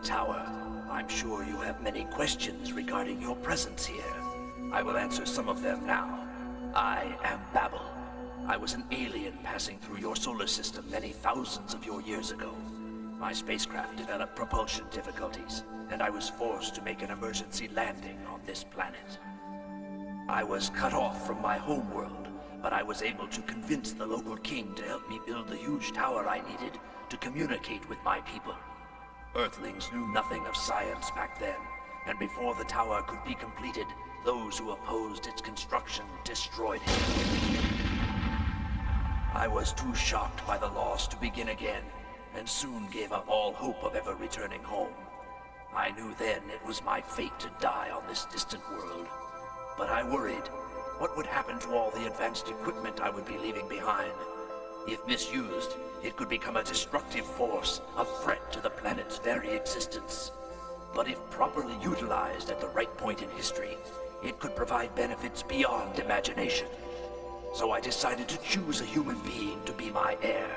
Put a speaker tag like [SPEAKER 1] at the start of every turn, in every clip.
[SPEAKER 1] tower. I'm sure you have many questions regarding your presence here. I will answer some of them now. I am Babel. I was an alien passing through your solar system many thousands of your years ago. My spacecraft developed propulsion difficulties, and I was forced to make an emergency landing on this planet. I was cut off from my homeworld, but I was able to convince the local king to help me build the huge tower I needed to communicate with my people. Earthlings knew nothing of science back then, and before the tower could be completed, those who opposed its construction destroyed it. I was too shocked by the loss to begin again, and soon gave up all hope of ever returning home. I knew then it was my fate to die on this distant world. But I worried, what would happen to all the advanced equipment I would be leaving behind? If misused, it could become a destructive force, a threat to the planet's very existence. But if properly utilized at the right point in history, it could provide benefits beyond imagination. So I decided to choose a human being to be my heir.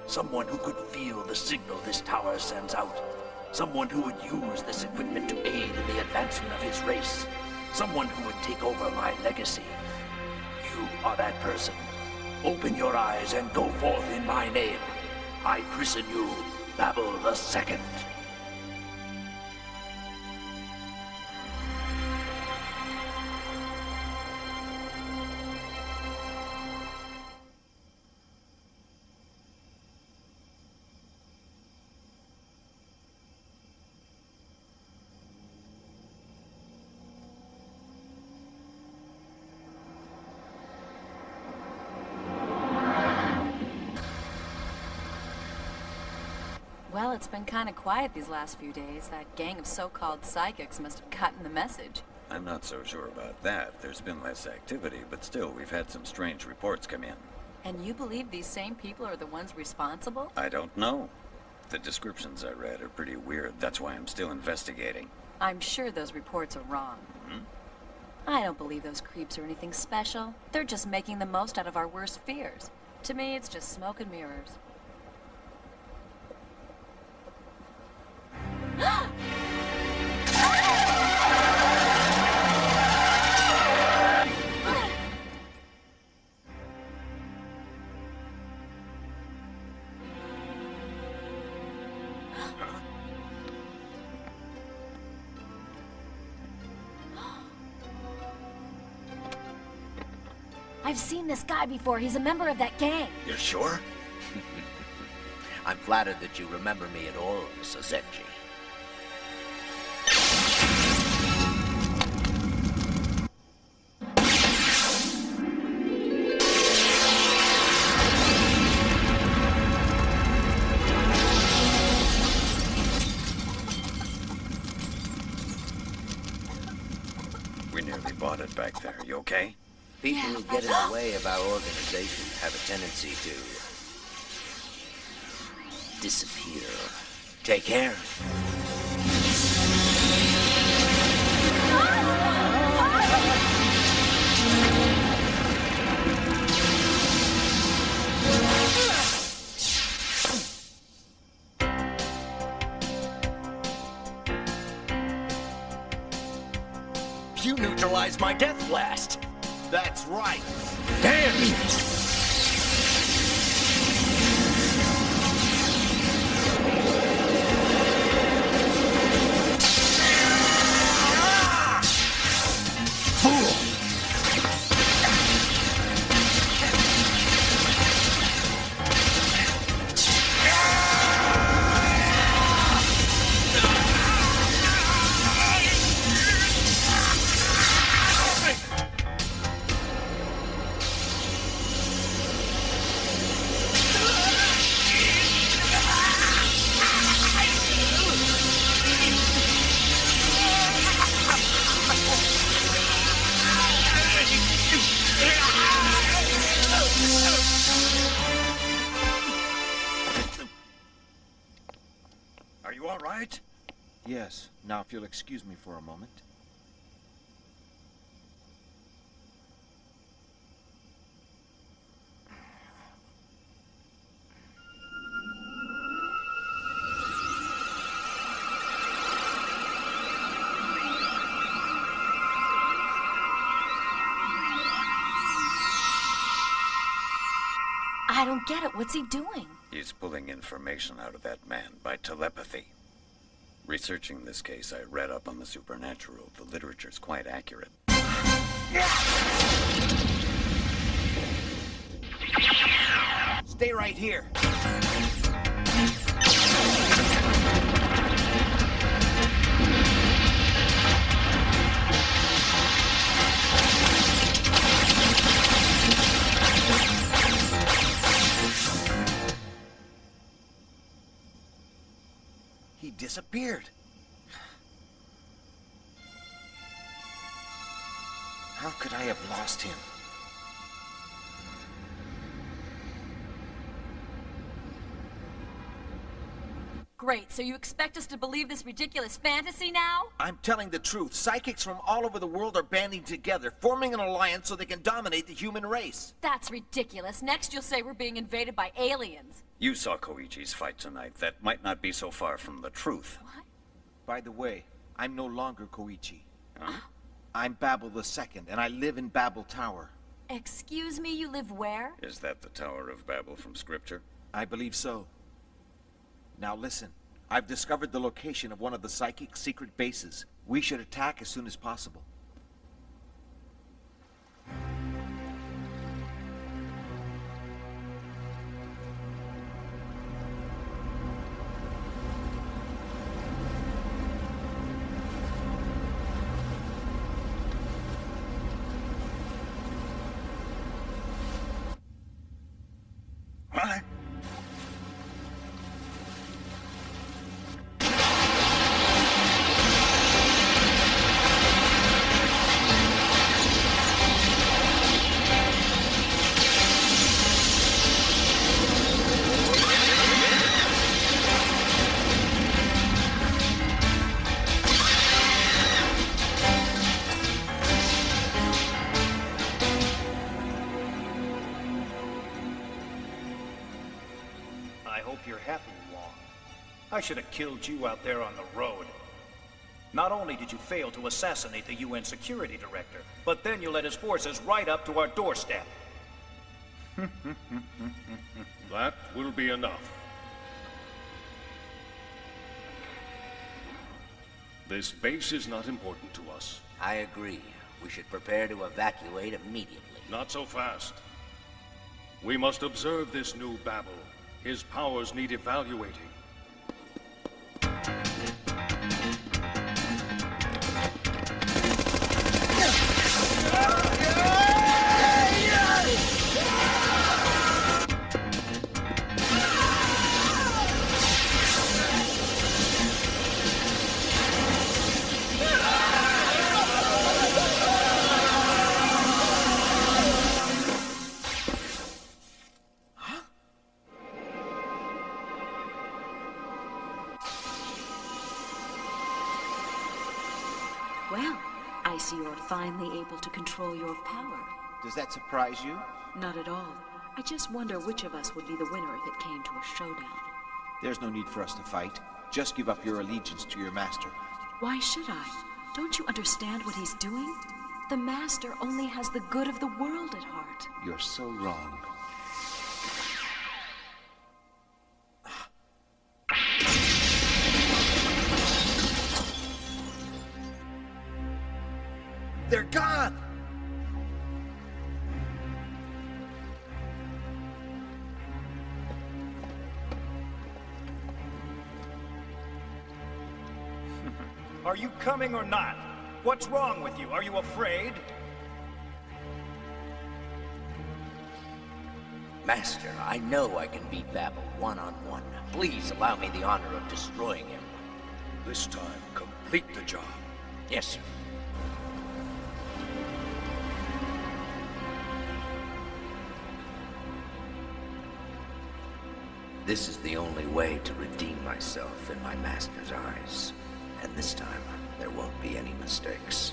[SPEAKER 1] Someone who could feel the signal this tower sends out. Someone who would use this equipment to aid in the advancement of his race. Someone who would take over my legacy. You are that person. Open your eyes and go forth in my name. I christen you Babel the Second.
[SPEAKER 2] Well, it's been kind of quiet these last few days. That gang of so-called psychics must have gotten the message.
[SPEAKER 3] I'm not so sure about that. There's been less activity, but still, we've had some strange reports come in.
[SPEAKER 2] And you believe these same people are the ones responsible?
[SPEAKER 3] I don't know. The descriptions I read are pretty weird. That's why I'm still investigating.
[SPEAKER 2] I'm sure those reports are wrong.
[SPEAKER 3] Hmm?
[SPEAKER 2] I don't believe those creeps are anything special. They're just making the most out of our worst fears. To me, it's just smoke and mirrors. I've seen this guy before. He's a member of that gang.
[SPEAKER 3] You're sure?
[SPEAKER 1] I'm flattered that you remember me at all, Miss Azenji.
[SPEAKER 3] We nearly bought it back there. You okay?
[SPEAKER 1] People who get in the way of our organization have a tendency to disappear. Take care. You neutralized my death blast.
[SPEAKER 4] That's right.
[SPEAKER 1] Damn you! Fool!
[SPEAKER 3] Are you all right?
[SPEAKER 4] Yes. Now, if you'll excuse me for a moment.
[SPEAKER 2] I don't get it. What's he doing?
[SPEAKER 3] He's pulling information out of that man by telepathy. Researching this case, I read up on the supernatural. The literature's quite accurate.
[SPEAKER 4] Stay right here. He disappeared. How could I have lost him?
[SPEAKER 2] Great, so you expect us to believe this ridiculous fantasy now?
[SPEAKER 4] I'm telling the truth. Psychics from all over the world are banding together, forming an alliance so they can dominate the human race.
[SPEAKER 2] That's ridiculous. Next you'll say we're being invaded by aliens.
[SPEAKER 3] You saw Koichi's fight tonight. That might not be so far from the truth.
[SPEAKER 2] What?
[SPEAKER 4] By the way, I'm no longer Koichi.
[SPEAKER 3] Huh?
[SPEAKER 4] I'm Babel II, and I live in Babel Tower.
[SPEAKER 2] Excuse me, you live where?
[SPEAKER 3] Is that the Tower of Babel from Scripture?
[SPEAKER 4] I believe so. Now listen, I've discovered the location of one of the psychic secret bases. We should attack as soon as possible.
[SPEAKER 3] What?
[SPEAKER 5] I hope you're happy, Wong. I should have killed you out there on the road. Not only did you fail to assassinate the UN security director, but then you led his forces right up to our doorstep.
[SPEAKER 6] That will be enough. This base is not important to us.
[SPEAKER 7] I agree. We should prepare to evacuate immediately.
[SPEAKER 6] Not so fast. We must observe this new Babel. His powers need evaluating.
[SPEAKER 2] Well, I see you're finally able to control your power.
[SPEAKER 4] Does that surprise you?
[SPEAKER 2] Not at all. I just wonder which of us would be the winner if it came to a showdown.
[SPEAKER 4] There's no need for us to fight. Just give up your allegiance to your master.
[SPEAKER 2] Why should I? Don't you understand what he's doing? The Master only has the good of the world at heart.
[SPEAKER 4] You're so wrong. They're gone!
[SPEAKER 5] Are you coming or not? What's wrong with you? Are you afraid?
[SPEAKER 7] Master, I know I can beat Babel one-on-one. Please allow me the honor of destroying him.
[SPEAKER 6] This time, complete the job.
[SPEAKER 7] Yes, sir. This is the only way to redeem myself in my master's eyes. And this time, there won't be any mistakes.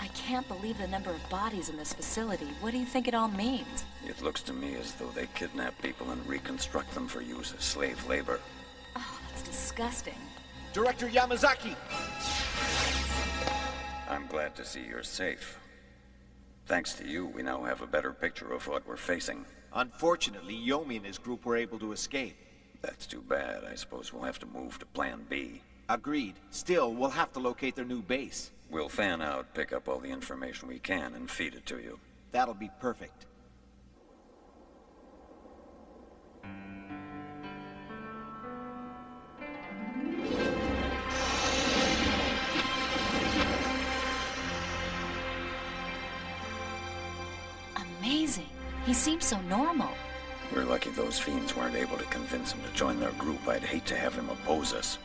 [SPEAKER 2] I can't believe the number of bodies in this facility. What do you think it all means?
[SPEAKER 3] It looks to me as though they kidnap people and reconstruct them for use as slave labor.
[SPEAKER 2] Oh, that's disgusting.
[SPEAKER 4] Director Yamazaki!
[SPEAKER 3] I'm glad to see you're safe. Thanks to you, we now have a better picture of what we're facing.
[SPEAKER 4] Unfortunately, Yomi and his group were able to escape.
[SPEAKER 3] That's too bad. I suppose we'll have to move to Plan B.
[SPEAKER 4] Agreed. Still, we'll have to locate their new base.
[SPEAKER 3] We'll fan out, pick up all the information we can, and feed it to you.
[SPEAKER 4] That'll be perfect.
[SPEAKER 2] Amazing. He seems so normal.
[SPEAKER 3] We're lucky those fiends weren't able to convince him to join their group. I'd hate to have him oppose us.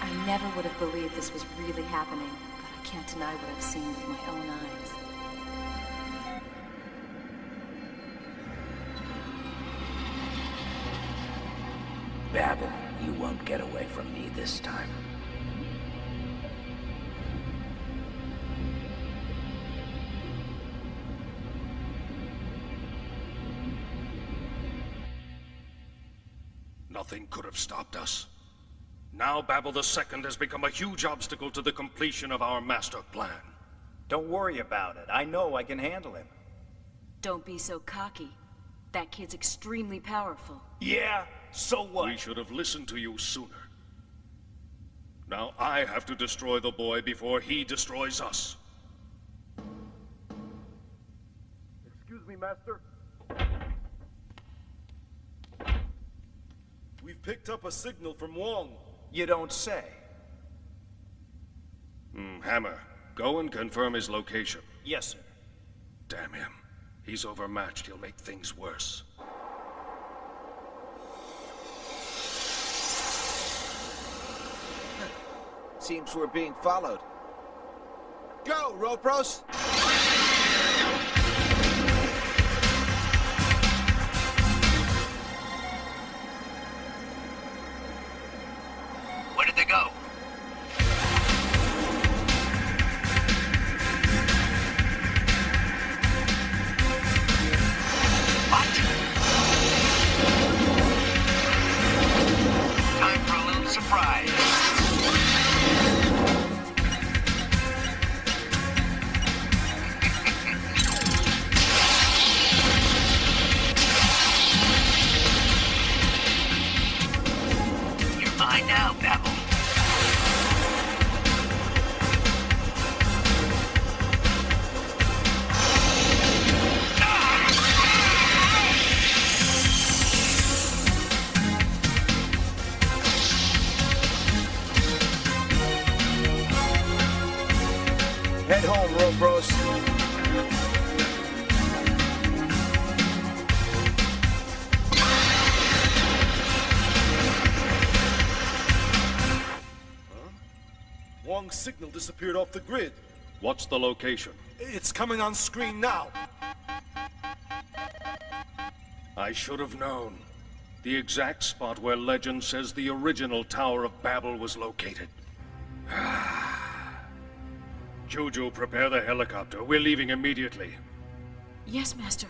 [SPEAKER 2] I never would have believed this was really happening, but I can't deny what I've seen with my own eyes.
[SPEAKER 7] Babel, you won't get away from me this time.
[SPEAKER 6] Nothing could have stopped us. Now Babel II has become a huge obstacle to the completion of our master plan.
[SPEAKER 5] Don't worry about it. I know I can handle him.
[SPEAKER 2] Don't be so cocky. That kid's extremely powerful.
[SPEAKER 5] Yeah? So what?
[SPEAKER 6] We should have listened to you sooner. Now I have to destroy the boy before he destroys us.
[SPEAKER 8] Excuse me, Master. We've picked up a signal from Wong.
[SPEAKER 5] You don't say.
[SPEAKER 6] Hammer, go and confirm his location.
[SPEAKER 5] Yes, sir.
[SPEAKER 6] Damn him. He's overmatched. He'll make things worse.
[SPEAKER 4] Seems we're being followed. Go, Ropros!
[SPEAKER 1] Where did they go? What? Time for a little surprise. You're mine now, Babel.
[SPEAKER 4] Head home, Ropros.
[SPEAKER 8] Wong's signal disappeared off the grid.
[SPEAKER 6] What's the location?
[SPEAKER 8] It's coming on screen now.
[SPEAKER 6] I should have known. The exact spot where legend says the original Tower of Babel was located. Juju, prepare the helicopter. We're leaving immediately.
[SPEAKER 2] Yes, Master.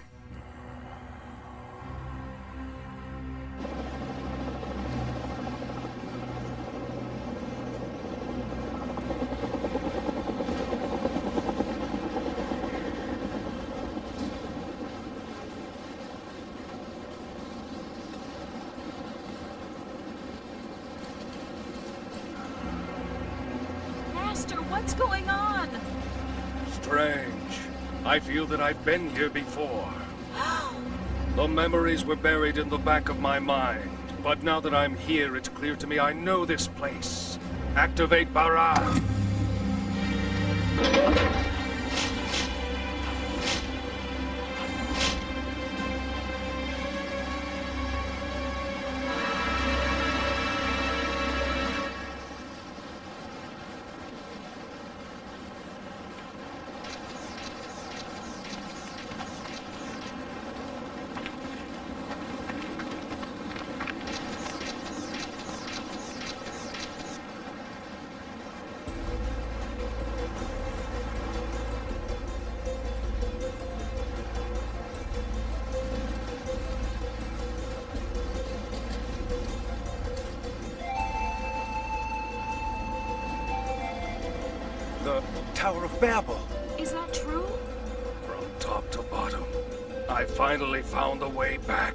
[SPEAKER 2] Master, what's going on?
[SPEAKER 6] Strange. I feel that I've been here before. The memories were buried in the back of my mind. But now that I'm here, it's clear to me I know this place. Activate Barra.
[SPEAKER 5] the Tower of Babel.
[SPEAKER 2] Is that true?
[SPEAKER 6] From top to bottom, I finally found the way back.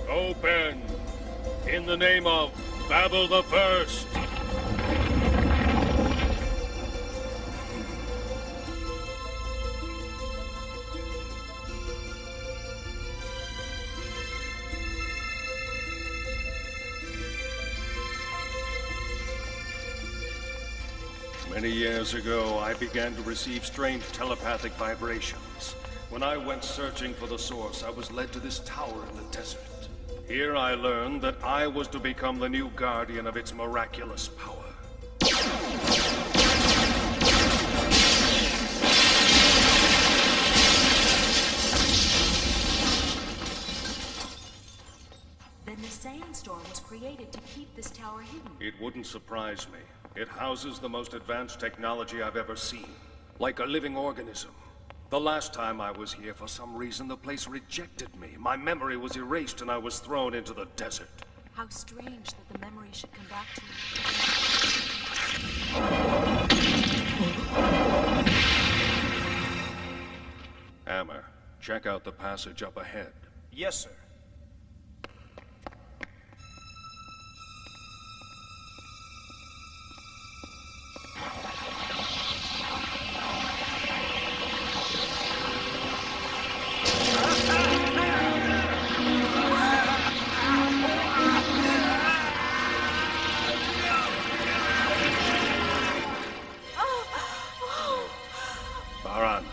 [SPEAKER 6] Open! In the name of Babel the First! Many years ago, I began to receive strange telepathic vibrations. When I went searching for the source, I was led to this tower in the desert. Here I learned that I was to become the new guardian of its miraculous power.
[SPEAKER 2] Then the sandstorm was created to keep this tower hidden.
[SPEAKER 6] It wouldn't surprise me. It houses the most advanced technology I've ever seen. Like a living organism. The last time I was here, for some reason, the place rejected me. My memory was erased and I was thrown into the desert.
[SPEAKER 2] How strange that the memory should come back to you.
[SPEAKER 6] Hammer, check out the passage up ahead.
[SPEAKER 5] Yes, sir.
[SPEAKER 6] Baran.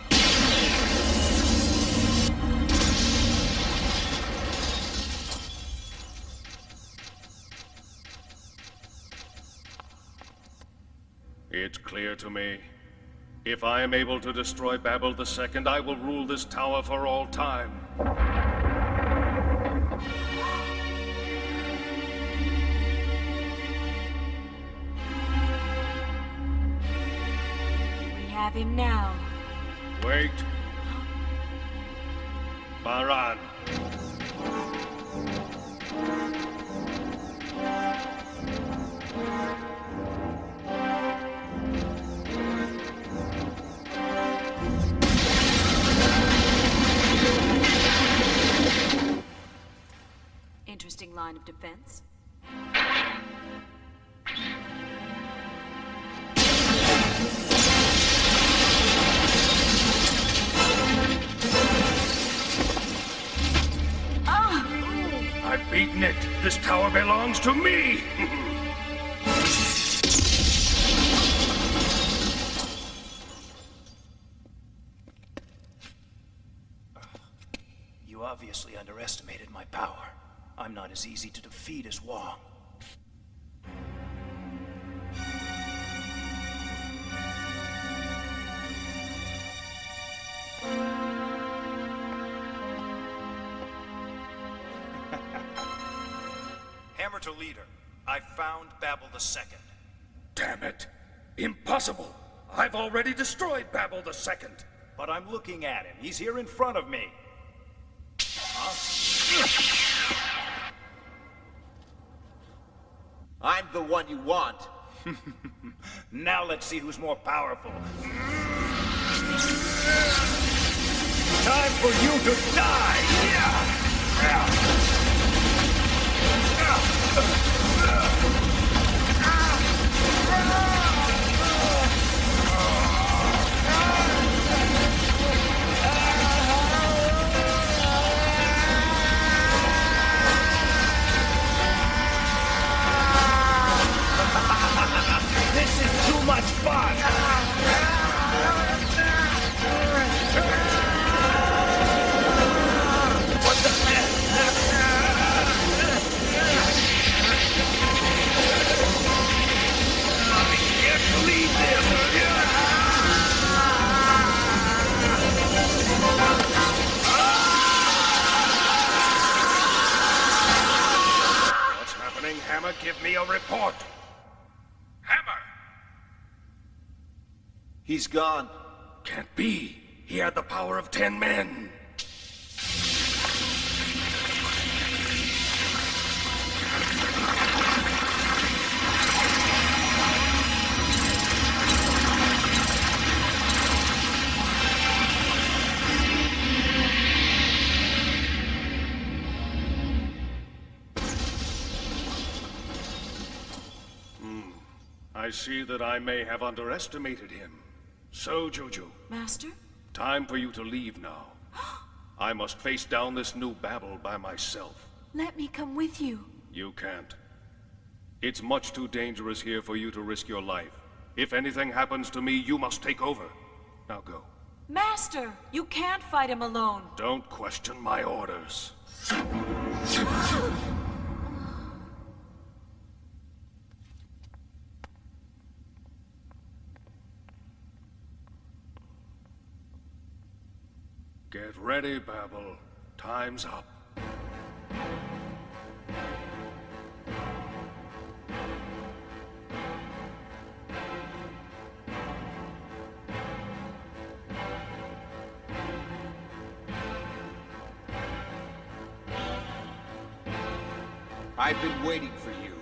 [SPEAKER 6] It's clear to me. If I am able to destroy Babel II, I will rule this tower for all time.
[SPEAKER 2] We have him now.
[SPEAKER 6] Wait. Baran.
[SPEAKER 2] Interesting line of defense.
[SPEAKER 6] I've beaten it. This tower belongs to me.
[SPEAKER 5] You obviously underestimated my power. I'm not as easy to defeat as Wong. Hammer to leader. I found Babel II.
[SPEAKER 6] Damn it. Impossible. I've already destroyed Babel II.
[SPEAKER 5] But I'm looking at him. He's here in front of me.
[SPEAKER 4] I'm the one you want.
[SPEAKER 5] Now let's see who's more powerful. Time for you to die!
[SPEAKER 9] This is too much fun! What the heck? I can't believe this!
[SPEAKER 6] What's happening, Hammer? Give me a report. Hammer!
[SPEAKER 4] He's gone.
[SPEAKER 6] Can't be. He had the power of 10 men. I see that I may have underestimated him. So, Juju,
[SPEAKER 2] Master?
[SPEAKER 6] time for you to leave now. I must face down this new Babel by myself.
[SPEAKER 2] Let me come with you.
[SPEAKER 6] You can't. It's much too dangerous here for you to risk your life. If anything happens to me, you must take over. Now go.
[SPEAKER 2] Master, you can't fight him alone.
[SPEAKER 6] Don't question my orders. Get ready, Babel. Time's up.
[SPEAKER 4] I've been waiting for you.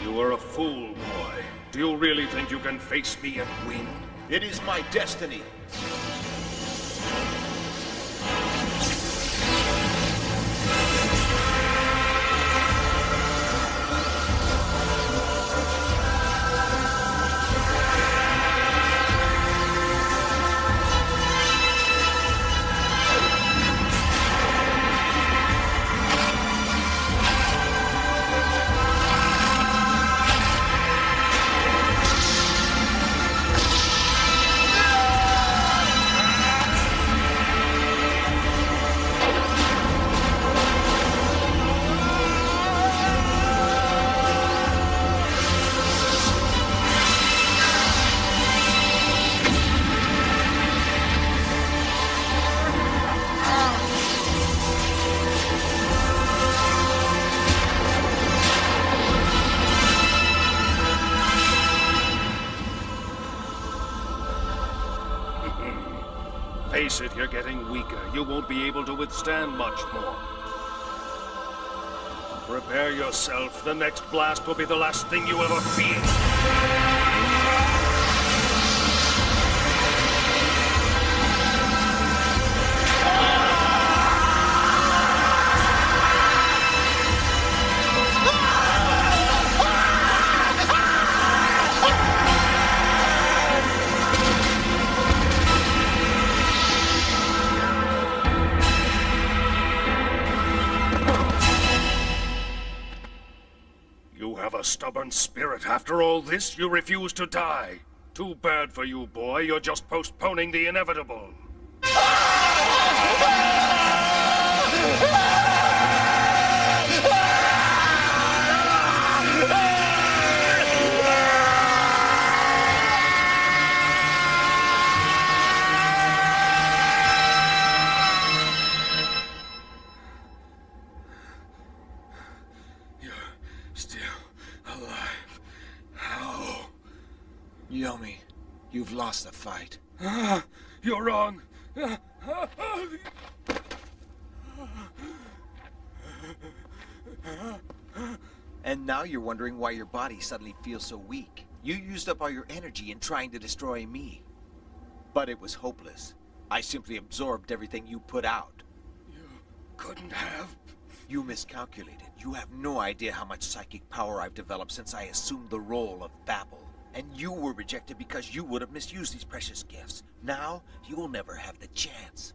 [SPEAKER 6] You are a fool, boy. Do you really think you can face me and win?
[SPEAKER 4] It is my destiny.
[SPEAKER 6] Face it, you're getting weaker. You won't be able to withstand much more. Prepare yourself. The next blast will be the last thing you ever feel. You have a stubborn spirit. After all this, you refuse to die. Too bad for you, boy. You're just postponing the inevitable.
[SPEAKER 4] Still alive. How? Yomi, you've lost the fight.
[SPEAKER 6] You're wrong.
[SPEAKER 4] And now you're wondering why your body suddenly feels so weak. You used up all your energy in trying to destroy me. But it was hopeless. I simply absorbed everything you put out.
[SPEAKER 6] You couldn't have.
[SPEAKER 4] You miscalculated. You have no idea how much psychic power I've developed since I assumed the role of Babel. And you were rejected because you would have misused these precious gifts. Now, you will never have the chance.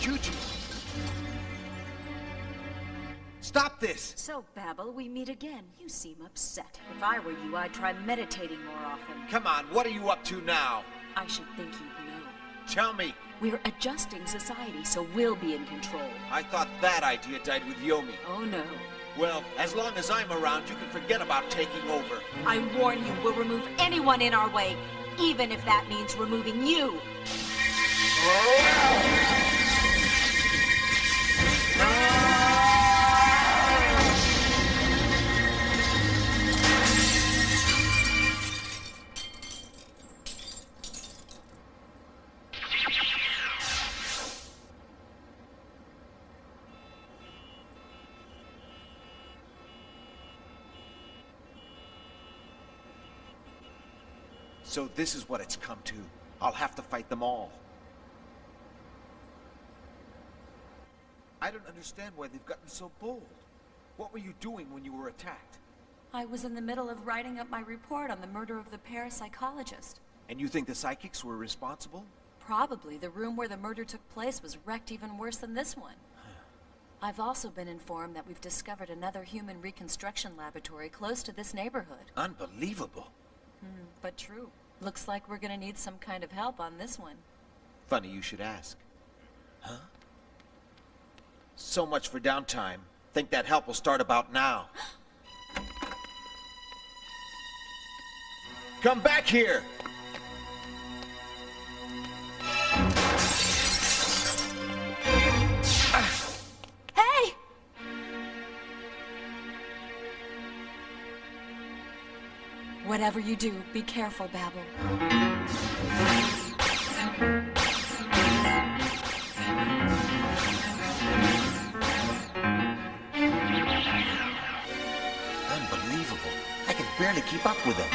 [SPEAKER 4] did you do? Stop this!
[SPEAKER 2] So, Babel, we meet again. You seem upset. If I were you, I'd try meditating more often.
[SPEAKER 4] Come on, what are you up to now?
[SPEAKER 2] I should think you'd know.
[SPEAKER 4] Tell me.
[SPEAKER 2] We're adjusting society, so we'll be in control.
[SPEAKER 4] I thought that idea died with Yomi.
[SPEAKER 2] Oh, no.
[SPEAKER 4] Well, as long as I'm around, you can forget about taking over.
[SPEAKER 2] I warn you, we'll remove anyone in our way, even if that means removing you.
[SPEAKER 4] So this is what it's come to. I'll have to fight them all. I don't understand why they've gotten so bold. What were you doing when you were attacked?
[SPEAKER 2] I was in the middle of writing up my report on the murder of the parapsychologist.
[SPEAKER 4] And you think the psychics were responsible?
[SPEAKER 2] Probably. The room where the murder took place was wrecked even worse than this one. I've also been informed that we've discovered another human reconstruction laboratory close to this neighborhood.
[SPEAKER 4] Unbelievable.
[SPEAKER 2] But true. Looks like we're gonna need some kind of help on this one.
[SPEAKER 4] Funny you should ask. Huh? So much for downtime. Think that help will start about now. Come back here!
[SPEAKER 2] Hey! Whatever you do, be careful, Babel.
[SPEAKER 4] Unbelievable. I can barely keep up with them.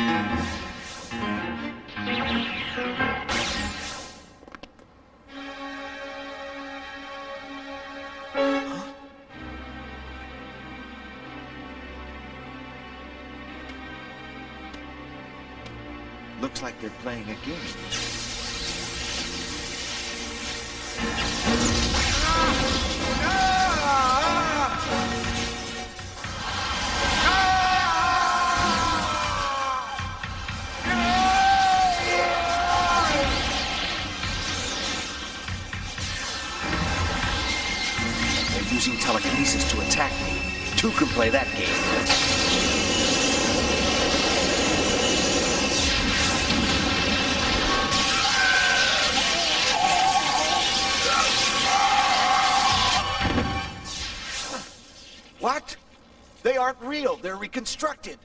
[SPEAKER 4] Looks like they're playing a game. They're using telekinesis to attack me. Two can play that game. What? They aren't real. They're reconstructed.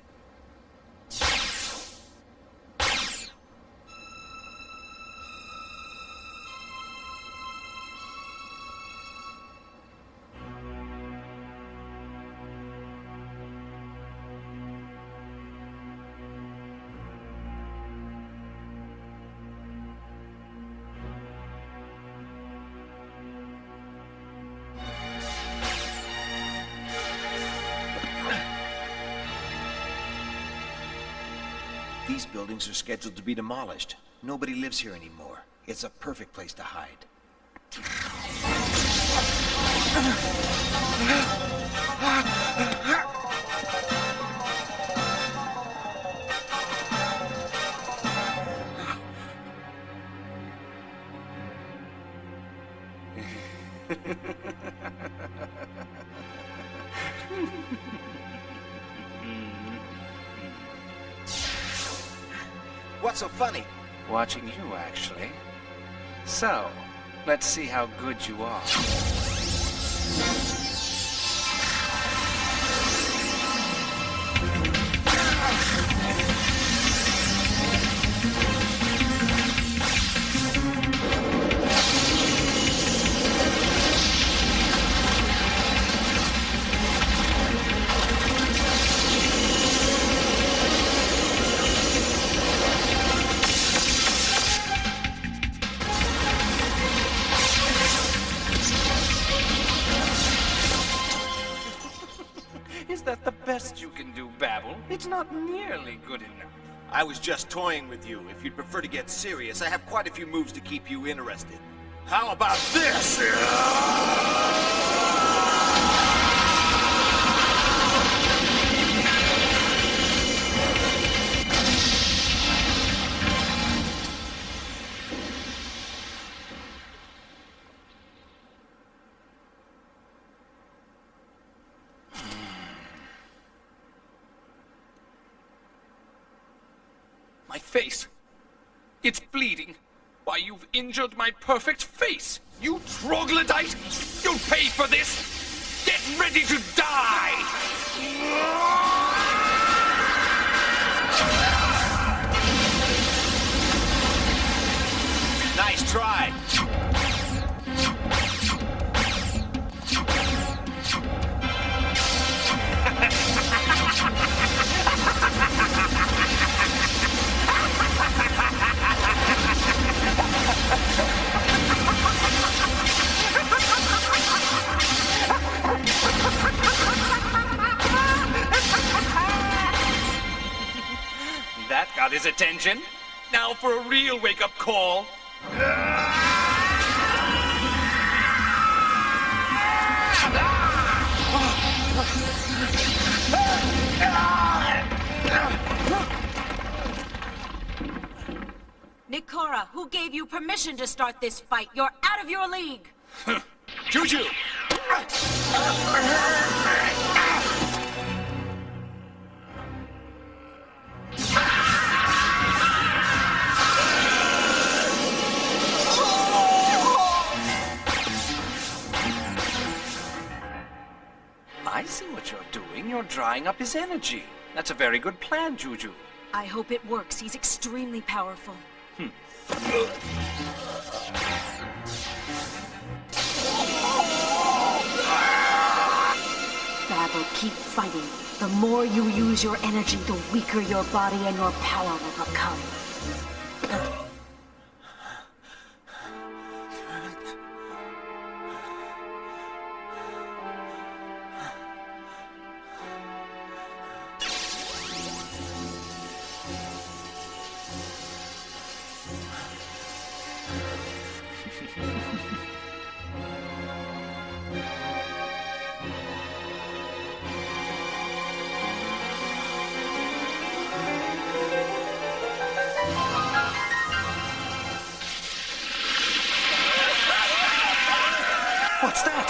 [SPEAKER 4] These buildings are scheduled to be demolished. Nobody lives here anymore. It's a perfect place to hide. What's so funny?
[SPEAKER 10] Watching you, actually. So, let's see how good you are. Is that the best you can do, Babel? It's not nearly good enough.
[SPEAKER 4] I was just toying with you. If you'd prefer to get serious, I have quite a few moves to keep you interested.
[SPEAKER 8] How about this?
[SPEAKER 10] My face. It's bleeding. Why, you've injured my perfect face. You troglodyte! You'll pay for this! Get ready to die!
[SPEAKER 4] Nice try.
[SPEAKER 10] That got his attention. Now for a real wake-up call.
[SPEAKER 11] Nikora, who gave you permission to start this fight? You're out of your league!
[SPEAKER 8] Juju!
[SPEAKER 10] I see what you're doing. You're drying up his energy. That's a very good plan, Juju.
[SPEAKER 11] I hope it works. He's extremely powerful. Babel, keep fighting. The more you use your energy, the weaker your body and your power will become.
[SPEAKER 10] What's that?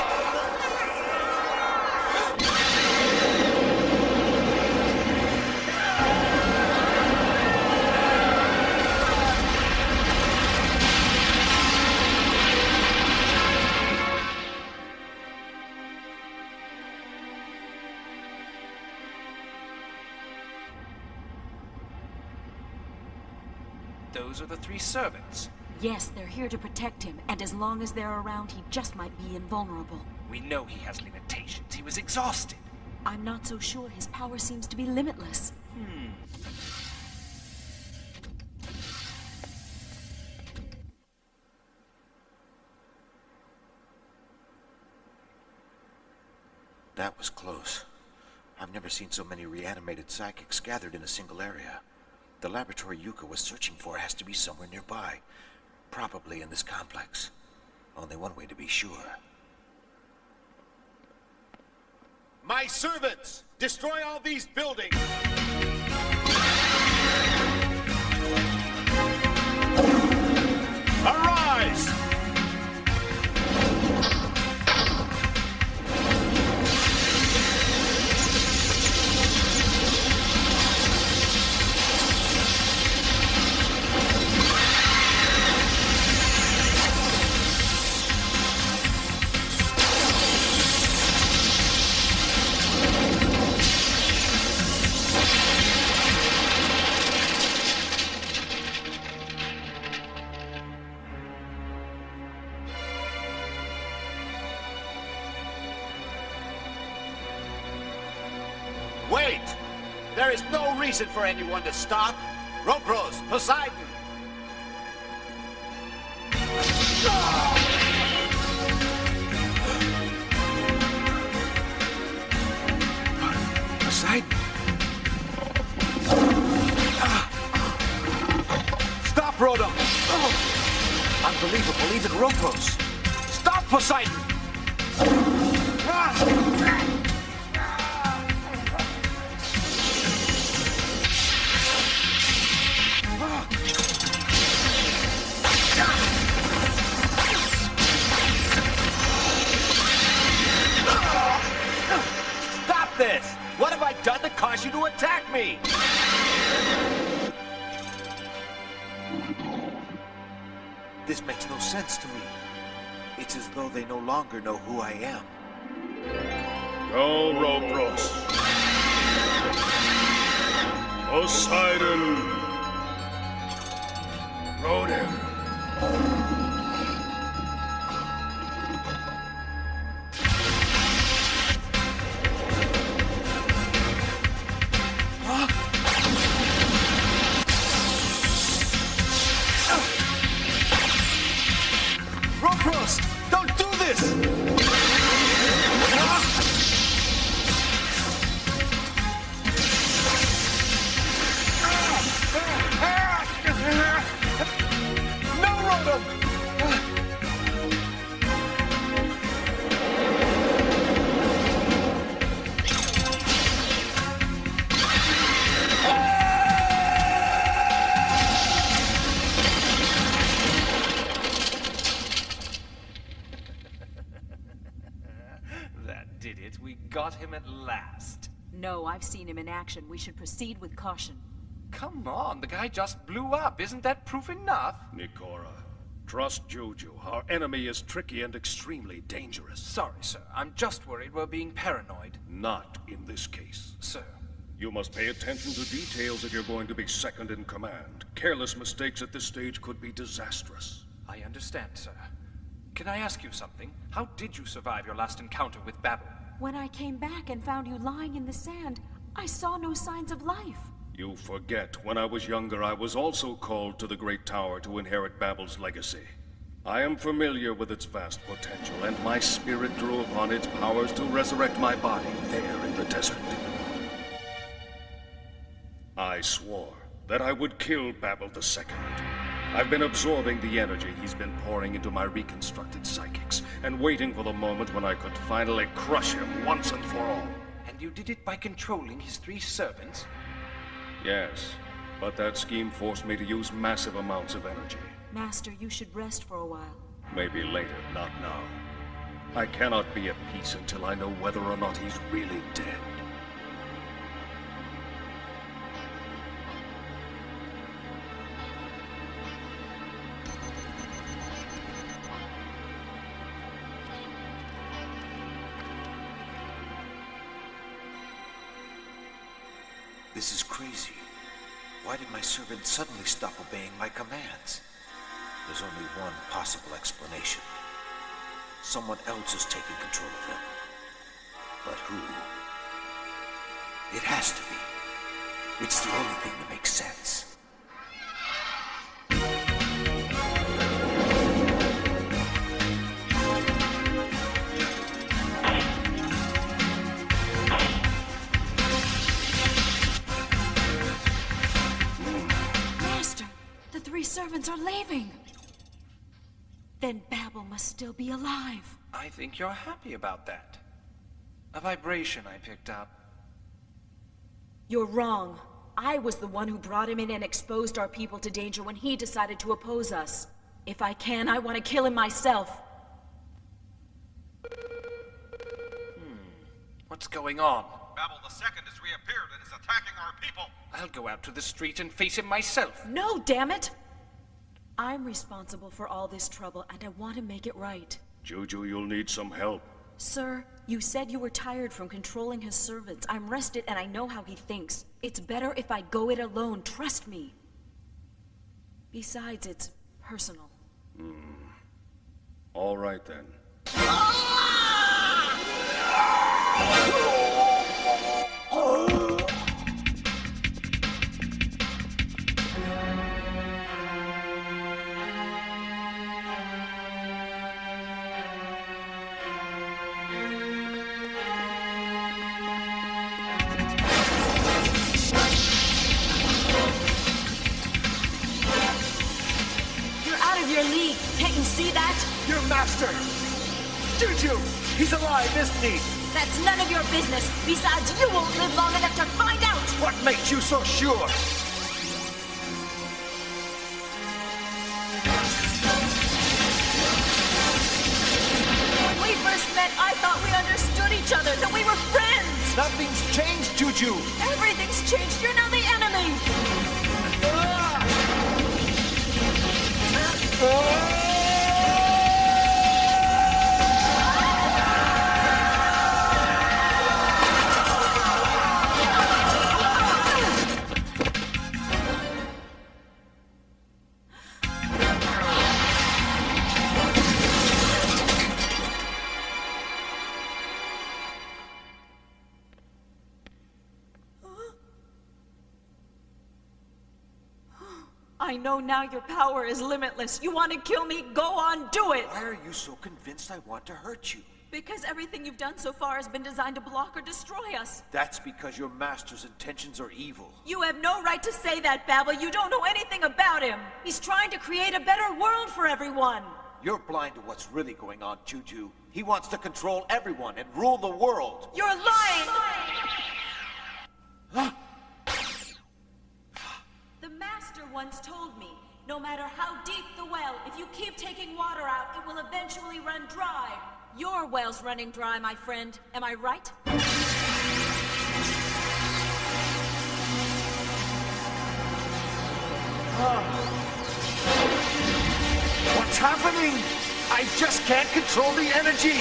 [SPEAKER 10] Those are the three servants.
[SPEAKER 11] Yes, they're here to protect him, and as long as they're around, he just might be invulnerable.
[SPEAKER 10] We know he has limitations. He was exhausted.
[SPEAKER 11] I'm not so sure. His power seems to be limitless.
[SPEAKER 4] That was close. I've never seen so many reanimated psychics gathered in a single area. The laboratory Yuka was searching for has to be somewhere nearby. Probably in this complex. Only one way to be sure.
[SPEAKER 8] My servants! Destroy all these buildings! Arise! Wait! There is no reason for anyone to stop. Ropros, Poseidon!
[SPEAKER 10] Poseidon!
[SPEAKER 8] Stop, Rotom!
[SPEAKER 4] Unbelievable,
[SPEAKER 5] even Ropros. Stop, Poseidon!
[SPEAKER 4] Stop this! What have I done to cause you to attack me? This makes no sense to me. It's as though they no longer know who I am.
[SPEAKER 6] Go, Ropros. Poseidon. Rode him.
[SPEAKER 4] Ropros! Don't do this! No, Rotom!
[SPEAKER 10] That did it. We got him at last.
[SPEAKER 11] No, I've seen him in action. We should proceed with caution.
[SPEAKER 10] Come on, the guy just blew up. Isn't that proof enough?
[SPEAKER 6] Nikora, trust Juju. Our enemy is tricky and extremely dangerous.
[SPEAKER 10] Sorry, sir. I'm just worried we're being paranoid.
[SPEAKER 6] Not in this case.
[SPEAKER 10] Sir.
[SPEAKER 6] You must pay attention to details if you're going to be second in command. Careless mistakes at this stage could be disastrous.
[SPEAKER 10] I understand, sir. Can I ask you something? How did you survive your last encounter with Babel?
[SPEAKER 11] When I came back and found you lying in the sand, I saw no signs of life.
[SPEAKER 6] You forget, when I was younger, I was also called to the Great Tower to inherit Babel's legacy. I am familiar with its vast potential, and my spirit drew upon its powers to resurrect my body there in the desert. I swore that I would kill Babel II. I've been absorbing the energy he's been pouring into my reconstructed psychics, and waiting for the moment when I could finally crush him once and for all.
[SPEAKER 10] And you did it by controlling his 3 servants?
[SPEAKER 6] Yes, but that scheme forced me to use massive amounts of energy.
[SPEAKER 11] Master, you should rest for a while.
[SPEAKER 6] Maybe later, not now. I cannot be at peace until I know whether or not he's really dead.
[SPEAKER 4] This is crazy. Why did my servant suddenly stop obeying my commands? There's only one possible explanation. Someone else is taking control of them. But who? It has to be. It's the only thing that makes sense.
[SPEAKER 11] Master, the 3 servants are leaving. Then Babel must still be alive.
[SPEAKER 10] I think you're happy about that. A vibration I picked up.
[SPEAKER 11] You're wrong. I was the one who brought him in and exposed our people to danger when he decided to oppose us. If I can, I want to kill him myself.
[SPEAKER 10] What's going on?
[SPEAKER 12] Babel II has reappeared and is attacking our people.
[SPEAKER 10] I'll go out to the street and face him myself.
[SPEAKER 11] No, damn it! I'm responsible for all this trouble, and I want to make it right.
[SPEAKER 6] Juju, you'll need some help.
[SPEAKER 11] Sir, you said you were tired from controlling his servants. I'm rested and I know how he thinks. It's better if I go it alone, trust me. Besides, it's personal.
[SPEAKER 6] All right then.
[SPEAKER 11] You're out of your league. Can't you see that?
[SPEAKER 9] your master! Juju! He's alive, isn't he?
[SPEAKER 11] That's none of your business. Besides, you won't live long enough to find out!
[SPEAKER 9] What makes you so sure?
[SPEAKER 11] When we first met, I thought we understood each other, that we were friends!
[SPEAKER 9] Nothing's changed, Juju!
[SPEAKER 11] Everything's changed. You're now the enemy! I know now your power is limitless. You want to kill me? Go on, do it!
[SPEAKER 4] Why are you so convinced I want to hurt you?
[SPEAKER 11] Because everything you've done so far has been designed to block or destroy us.
[SPEAKER 4] That's because your master's intentions are evil.
[SPEAKER 11] You have no right to say that, Babel. You don't know anything about him. He's trying to create a better world for everyone.
[SPEAKER 4] You're blind to what's really going on, Juju. He wants to control everyone and rule the world.
[SPEAKER 11] You're lying! The master once told me, no matter how deep the well, if you keep taking water out, it will eventually run dry. Your well's running dry, my friend. Am I right?
[SPEAKER 9] What's happening? I just can't control the energy!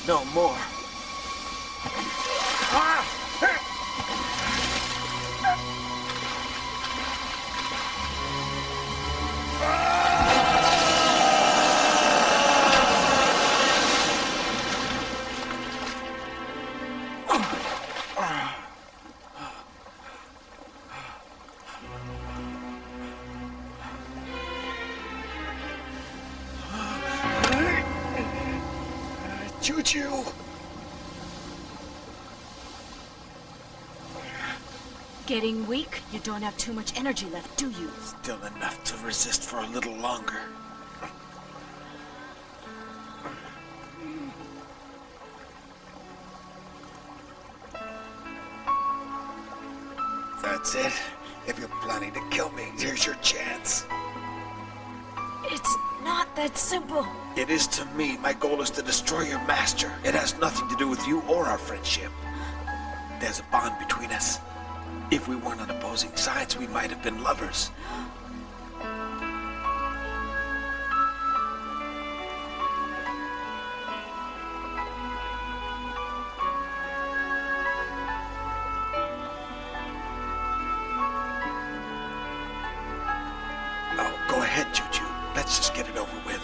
[SPEAKER 9] No more. Choo-choo!
[SPEAKER 11] Getting weak? You don't have too much energy left, do you?
[SPEAKER 9] Still enough to resist for a little longer. That's it. If you're planning to kill me, here's your chance.
[SPEAKER 11] It's not that simple.
[SPEAKER 9] It is to me. My goal is to destroy your master. It has nothing to do with you or our friendship. There's a bond between us. If we weren't on opposing sides, we might have been lovers. Oh, go ahead, Juju. Let's just get it over with.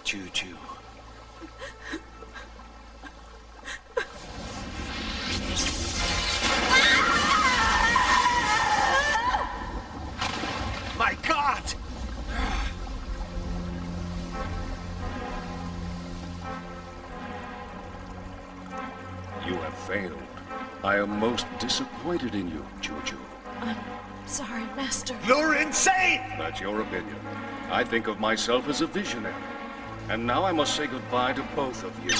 [SPEAKER 9] Juju. My God!
[SPEAKER 6] You have failed. I am most disappointed in you, Juju.
[SPEAKER 2] I'm sorry, Master.
[SPEAKER 4] You're insane!
[SPEAKER 6] That's your opinion. I think of myself as a visionary. And now I must say goodbye to both of you.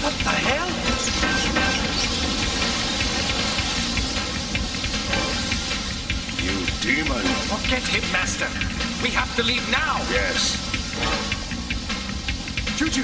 [SPEAKER 10] What the hell?
[SPEAKER 6] You demon!
[SPEAKER 10] Forget him, Master. We have to leave now.
[SPEAKER 6] Yes.
[SPEAKER 10] Juju!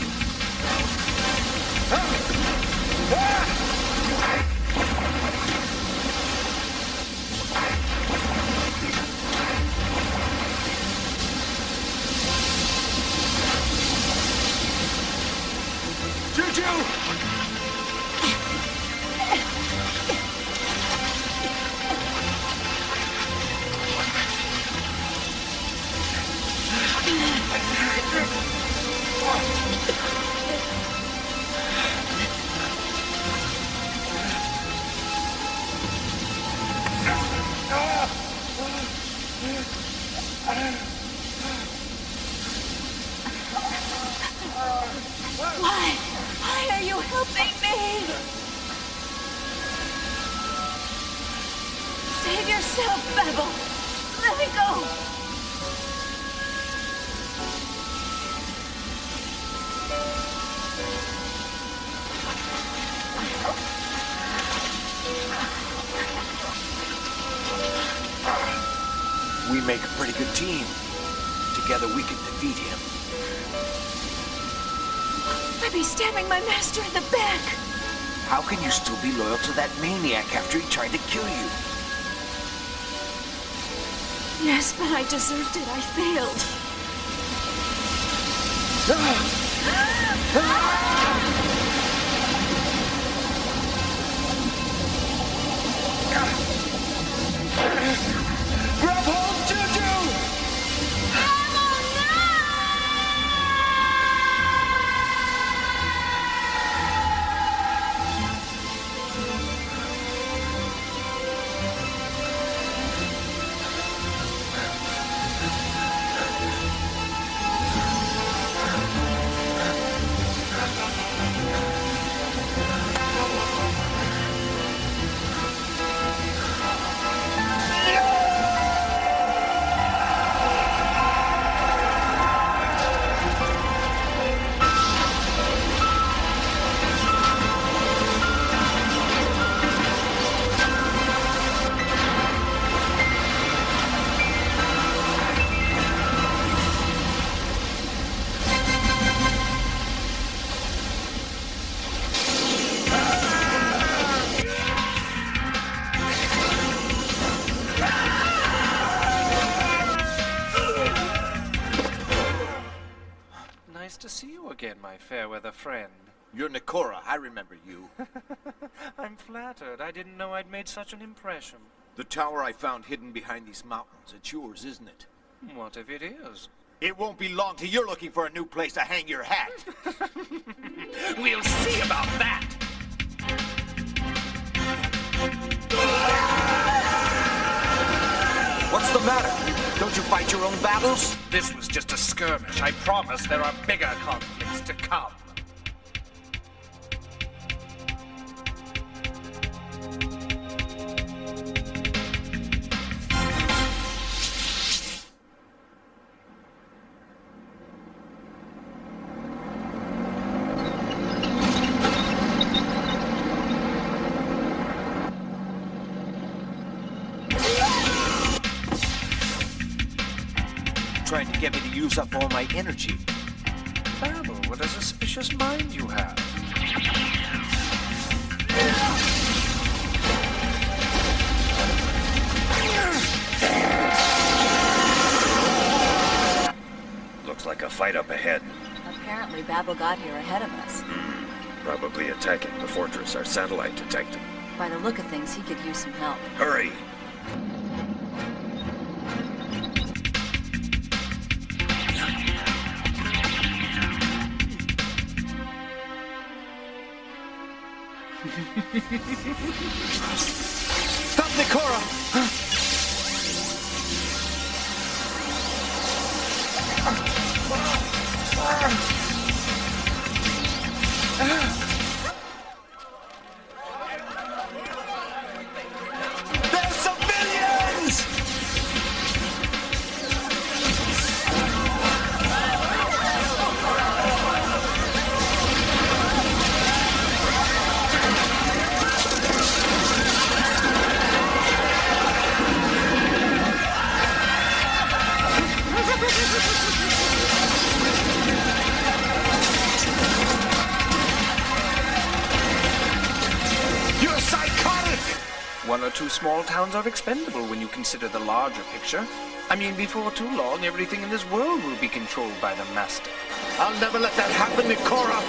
[SPEAKER 11] Why are you helping me? Save yourself, Babel. Let me go.
[SPEAKER 4] We make a pretty good team. Together we can defeat him.
[SPEAKER 11] I'd be stabbing my master in the back.
[SPEAKER 4] How can you still be loyal to that maniac after he tried to kill you?
[SPEAKER 11] Yes, but I deserved it. I failed.
[SPEAKER 4] Grab hold, Juju!
[SPEAKER 13] Nice to see you again, my fair-weather friend.
[SPEAKER 4] You're Nikora. I remember you.
[SPEAKER 13] I'm flattered. I didn't know I'd made such an impression.
[SPEAKER 4] The tower I found hidden behind these mountains. It's yours, isn't it?
[SPEAKER 13] What if it is?
[SPEAKER 4] It won't be long till you're looking for a new place to hang your hat.
[SPEAKER 10] We'll see about that.
[SPEAKER 4] What's the matter? Don't you fight your own battles?
[SPEAKER 10] This was just a skirmish. I promise there are bigger conflicts to come.
[SPEAKER 4] Trying to get me to use up all my energy.
[SPEAKER 13] Babel, what a suspicious mind you have.
[SPEAKER 3] Looks like a fight up ahead.
[SPEAKER 2] Apparently Babel got here ahead of us.
[SPEAKER 3] Probably attacking the fortress our satellite detected.
[SPEAKER 2] By the look of things, he could use some help.
[SPEAKER 3] Hurry!
[SPEAKER 4] Stop, Nikora! They're civilians! You're psychotic!
[SPEAKER 10] One or two small towns are expendable when you consider the larger picture. I mean, before too long, everything in this world will be controlled by the Master.
[SPEAKER 8] I'll never let that happen, Nikora!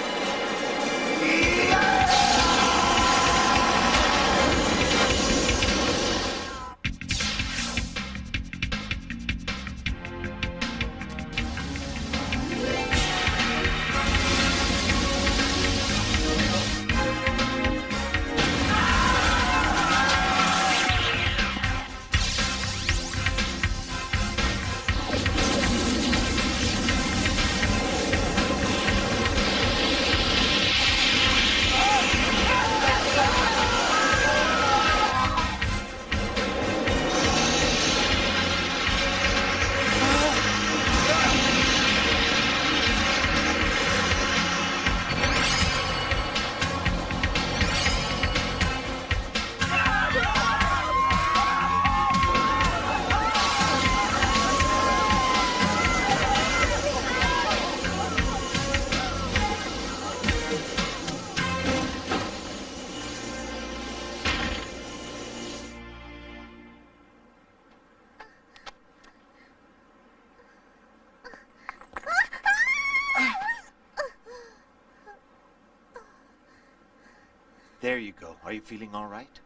[SPEAKER 4] There you go. Are you feeling all right?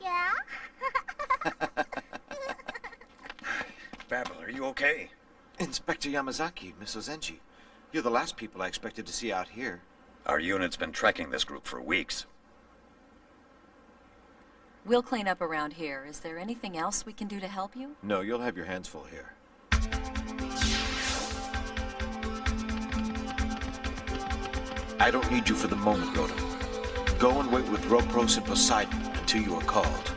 [SPEAKER 14] Yeah?
[SPEAKER 3] Babel, are you okay?
[SPEAKER 4] Inspector Yamazaki, Miss Ozenji. You're the last people I expected to see out here.
[SPEAKER 3] Our unit's been tracking this group for weeks.
[SPEAKER 2] We'll clean up around here. Is there anything else we can do to help you?
[SPEAKER 4] No, you'll have your hands full here. I don't need you for the moment, Rhoda. Go and wait with Ropros and Poseidon until you are called.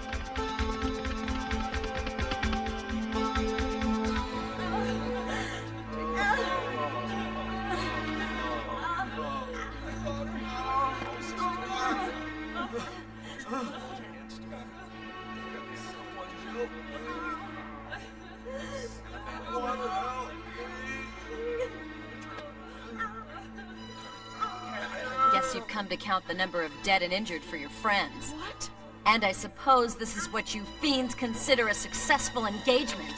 [SPEAKER 2] Guess you've come to count the number of dead and injured for your friends.
[SPEAKER 11] What?
[SPEAKER 2] And I suppose this is what you fiends consider a successful engagement.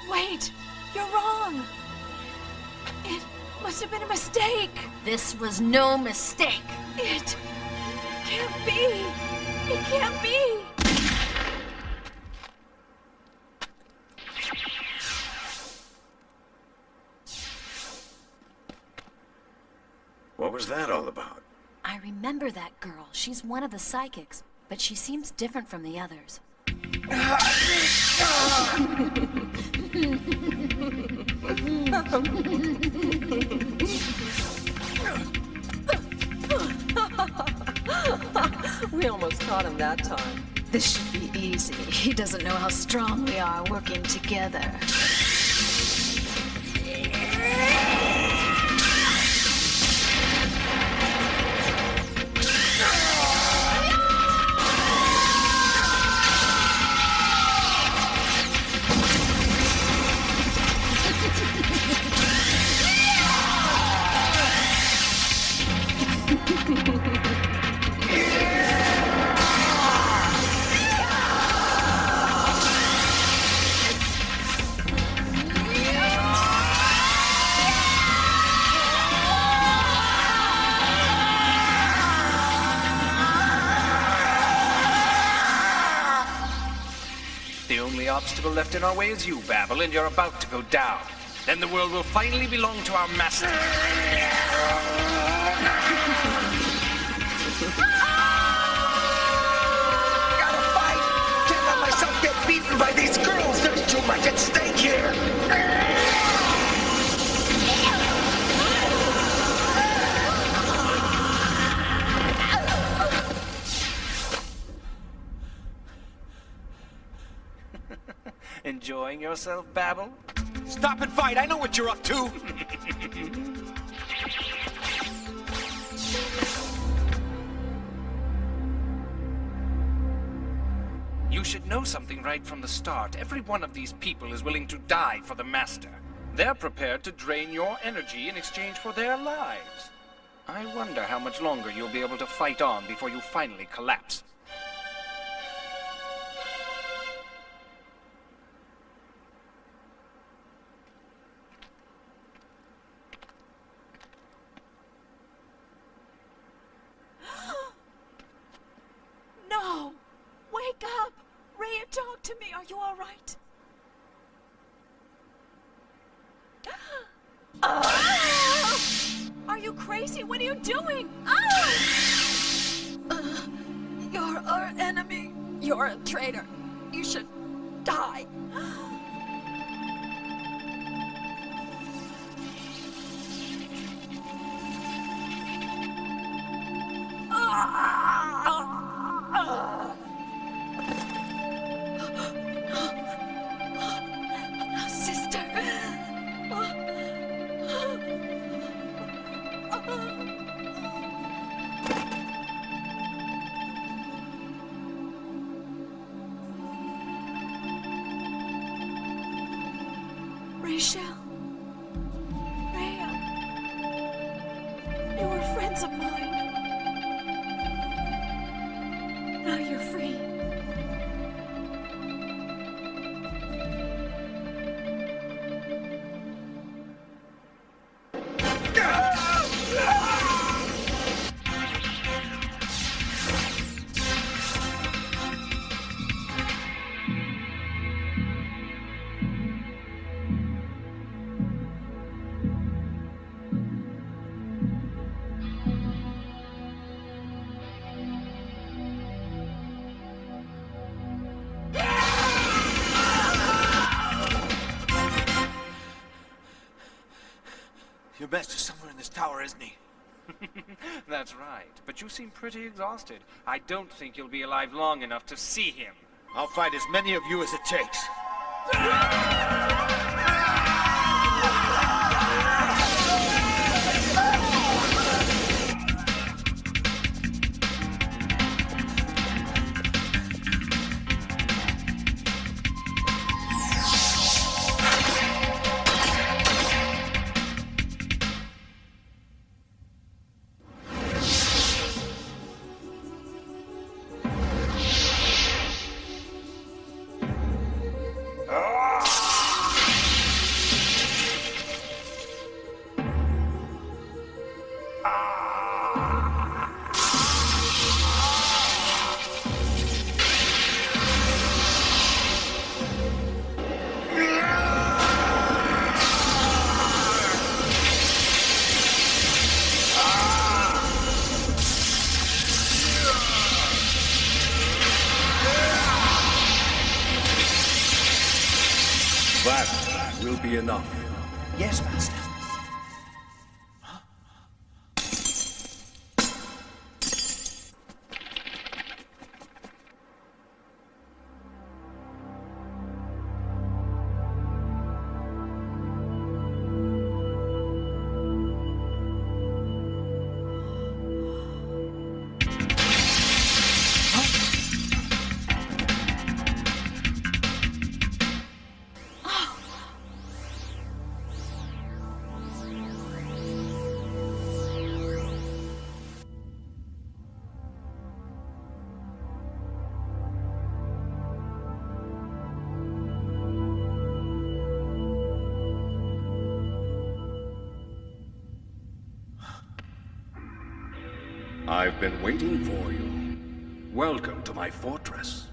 [SPEAKER 11] Wait! You're wrong! It must have been a mistake!
[SPEAKER 2] This was no mistake!
[SPEAKER 11] It can't be! It can't be!
[SPEAKER 3] What was that all about?
[SPEAKER 2] I remember that girl. She's one of the psychics, but she seems different from the others.
[SPEAKER 15] We almost caught him that time.
[SPEAKER 16] This should be easy. He doesn't know how strong we are working together.
[SPEAKER 10] obstacle left in our way is you, Babel, and you're about to go down. Then the world will finally belong to our master.
[SPEAKER 1] Gotta fight! Can't let myself get beaten by these girls! There's too much at stake here!
[SPEAKER 5] Enjoying yourself, Babel?
[SPEAKER 4] Stop and fight! I know what you're up to!
[SPEAKER 10] You should know something right from the start. Every one of these people is willing to die for the Master. They're prepared to drain your energy in exchange for their lives. I wonder how much longer you'll be able to fight on before you finally collapse.
[SPEAKER 11] No! Wake up! Rhea, talk to me. Are you all right? Are you crazy? What are you doing?
[SPEAKER 16] You're our enemy. You're a traitor. You should die.
[SPEAKER 11] Sister.
[SPEAKER 16] Rachel. Rhea. You were friends of mine. Now you're free.
[SPEAKER 4] Your master's somewhere in this tower, isn't he?
[SPEAKER 5] That's right, but you seem pretty exhausted. I don't think you'll be alive long enough to see him.
[SPEAKER 4] I'll fight as many of you as it takes.
[SPEAKER 6] That will be enough.
[SPEAKER 4] Yes, Master.
[SPEAKER 6] I've been waiting for you. Welcome to my fortress.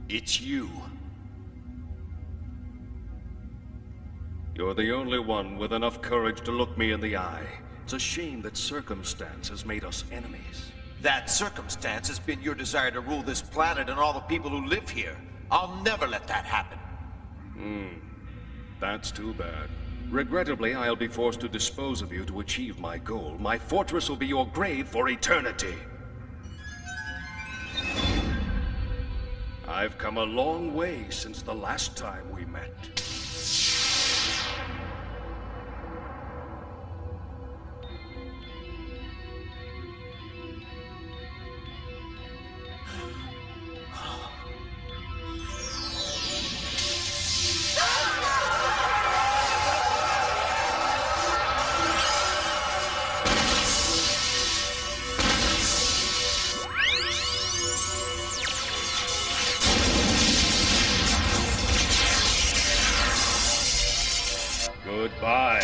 [SPEAKER 4] It's you.
[SPEAKER 6] You're the only one with enough courage to look me in the eye. It's a shame that circumstance has made us enemies.
[SPEAKER 4] That circumstance has been your desire to rule this planet and all the people who live here. I'll never let that happen.
[SPEAKER 6] That's too bad. Regrettably, I'll be forced to dispose of you to achieve my goal. My fortress will be your grave for eternity. I've come a long way since the last time we met. Goodbye.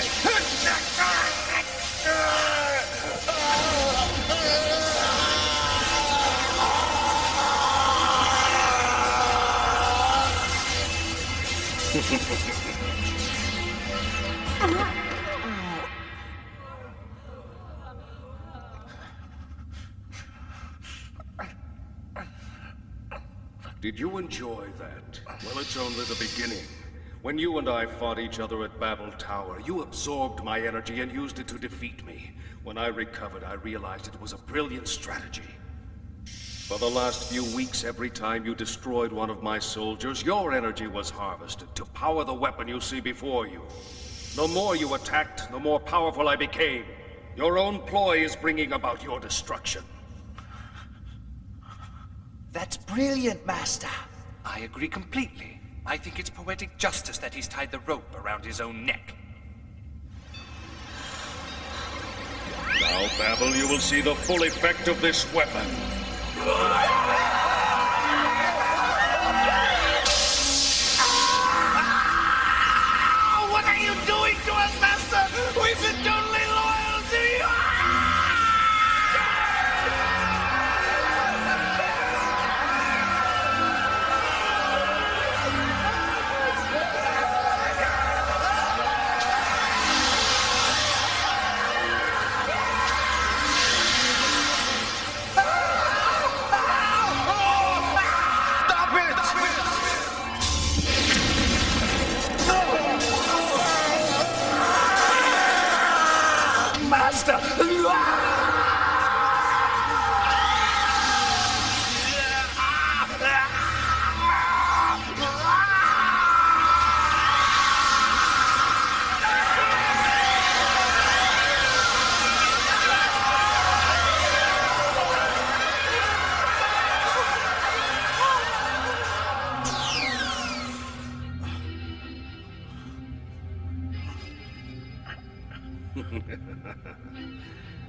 [SPEAKER 6] Did you enjoy that? Well, it's only the beginning. When you and I fought each other at Babel Tower, you absorbed my energy and used it to defeat me. When I recovered, I realized it was a brilliant strategy. For the last few weeks, every time you destroyed one of my soldiers, your energy was harvested to power the weapon you see before you. The more you attacked, the more powerful I became. Your own ploy is bringing about your destruction.
[SPEAKER 4] That's brilliant, Master.
[SPEAKER 10] I agree completely. I think it's poetic justice that he's tied the rope around his own neck.
[SPEAKER 6] Now, Babel, you will see the full effect of this weapon.
[SPEAKER 8] What are you doing to us, Master? We've been totally loyal to you!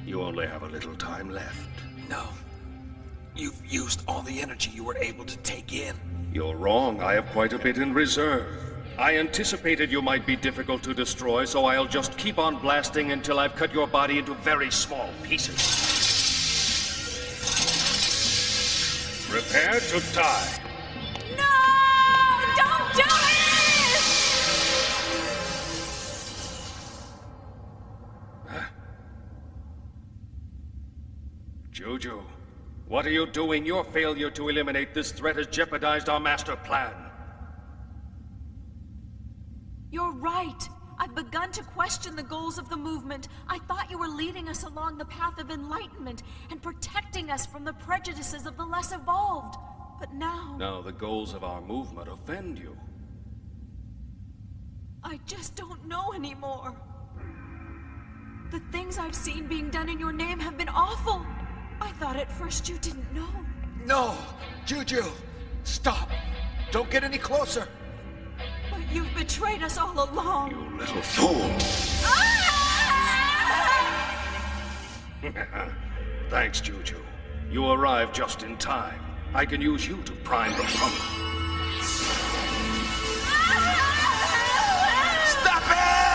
[SPEAKER 6] You only have a little time left.
[SPEAKER 9] No. You've used all the energy you were able to take in.
[SPEAKER 6] You're wrong. I have quite a bit in reserve. I anticipated you might be difficult to destroy, so I'll just keep on blasting until I've cut your body into very small pieces. Prepare to die.
[SPEAKER 11] No! Don't do it!
[SPEAKER 6] Juju, what are you doing? Your failure to eliminate this threat has jeopardized our master plan.
[SPEAKER 11] You're right. I've begun to question the goals of the movement. I thought you were leading us along the path of enlightenment and protecting us from the prejudices of the less evolved. But now...
[SPEAKER 6] Now the goals of our movement offend you.
[SPEAKER 11] I just don't know anymore. The things I've seen being done in your name have been awful. I thought at first you didn't know.
[SPEAKER 9] No! Juju! Stop! Don't get any closer!
[SPEAKER 11] But you've betrayed us all along.
[SPEAKER 6] You little fool! Thanks, Juju. You arrived just in time. I can use you to prime the pump.
[SPEAKER 8] Stop it!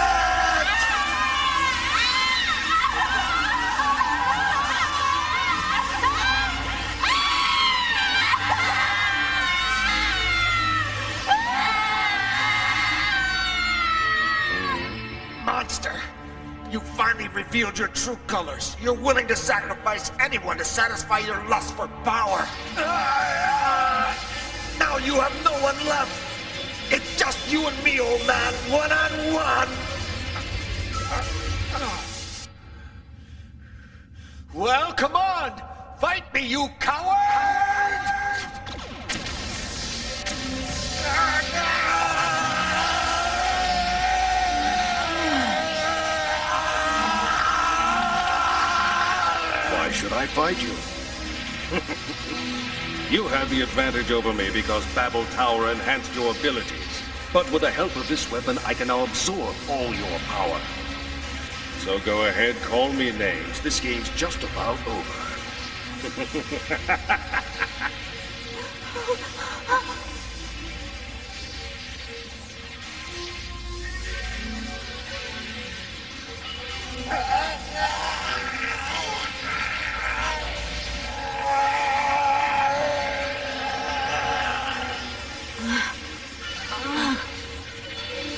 [SPEAKER 9] revealed your true colors. You're willing to sacrifice anyone to satisfy your lust for power. Now you have no one left. It's just you and me, old man, one-on-one. Well, come on! Fight me, you coward!
[SPEAKER 6] Why should I fight you? You have the advantage over me because Babel Tower enhanced your abilities. But with the help of this weapon, I can now absorb all your power. So go ahead, call me names. This game's just about over.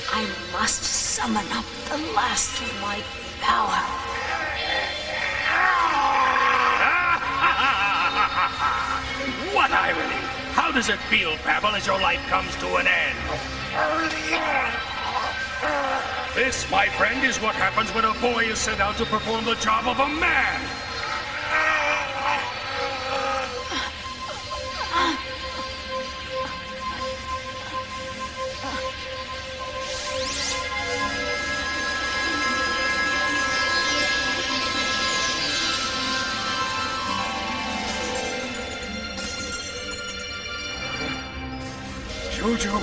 [SPEAKER 16] I must summon up the last of my power.
[SPEAKER 6] What irony! How does it feel, Babel, as your life comes to an end? This, my friend, is what happens when a boy is sent out to perform the job of a man! Jojo!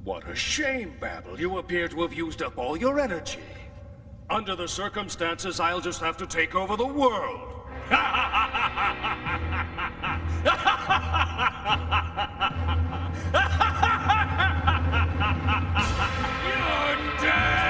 [SPEAKER 6] What a shame, Babel. You appear to have used up all your energy. Under the circumstances, I'll just have to take over the world. You're dead!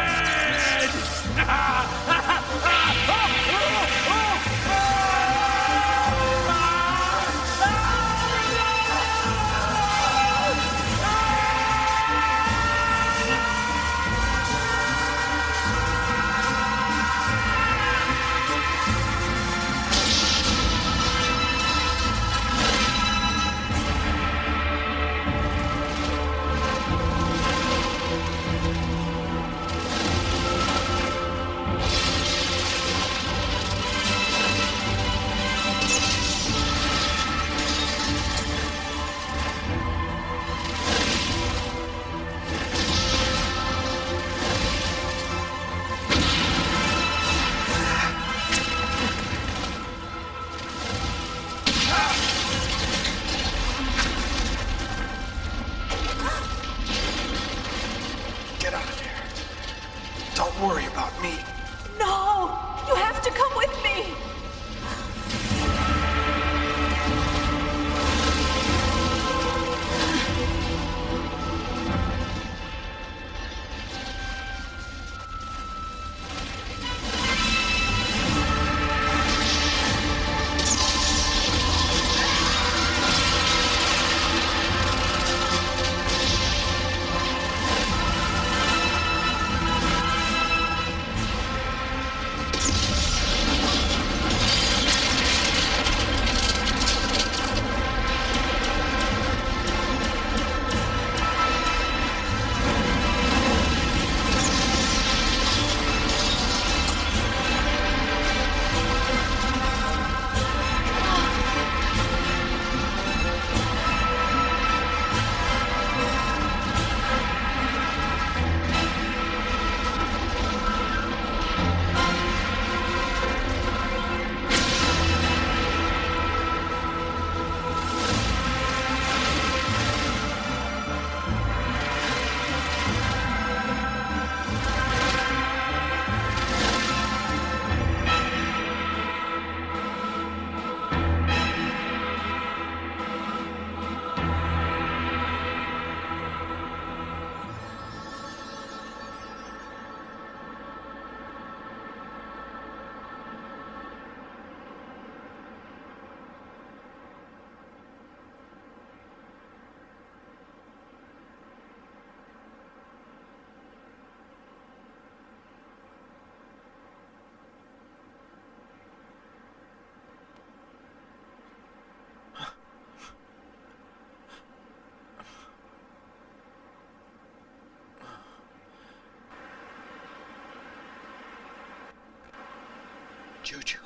[SPEAKER 9] Juju.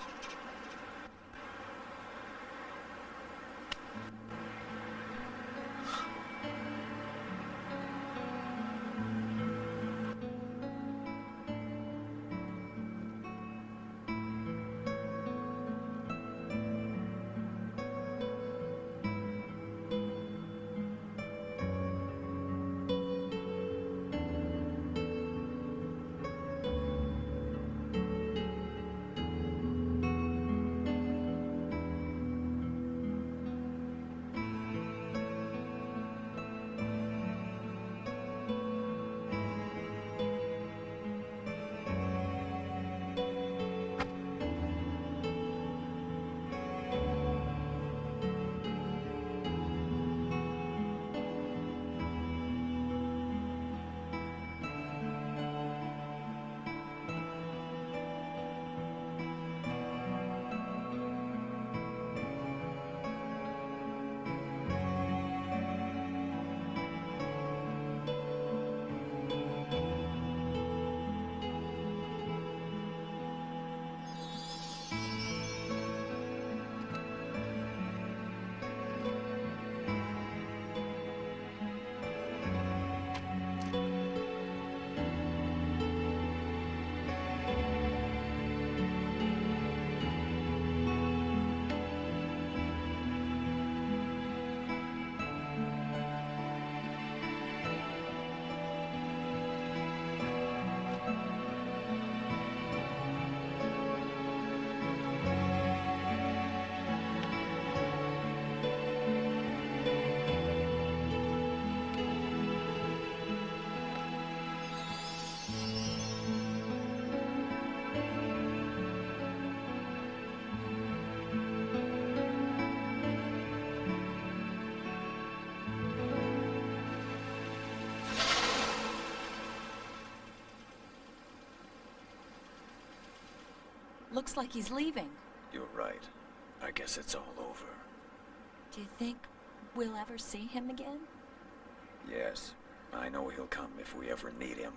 [SPEAKER 2] Looks like he's leaving.
[SPEAKER 3] You're right. I guess it's all over.
[SPEAKER 2] Do you think we'll ever see him again?
[SPEAKER 3] Yes. I know he'll come if we ever need him.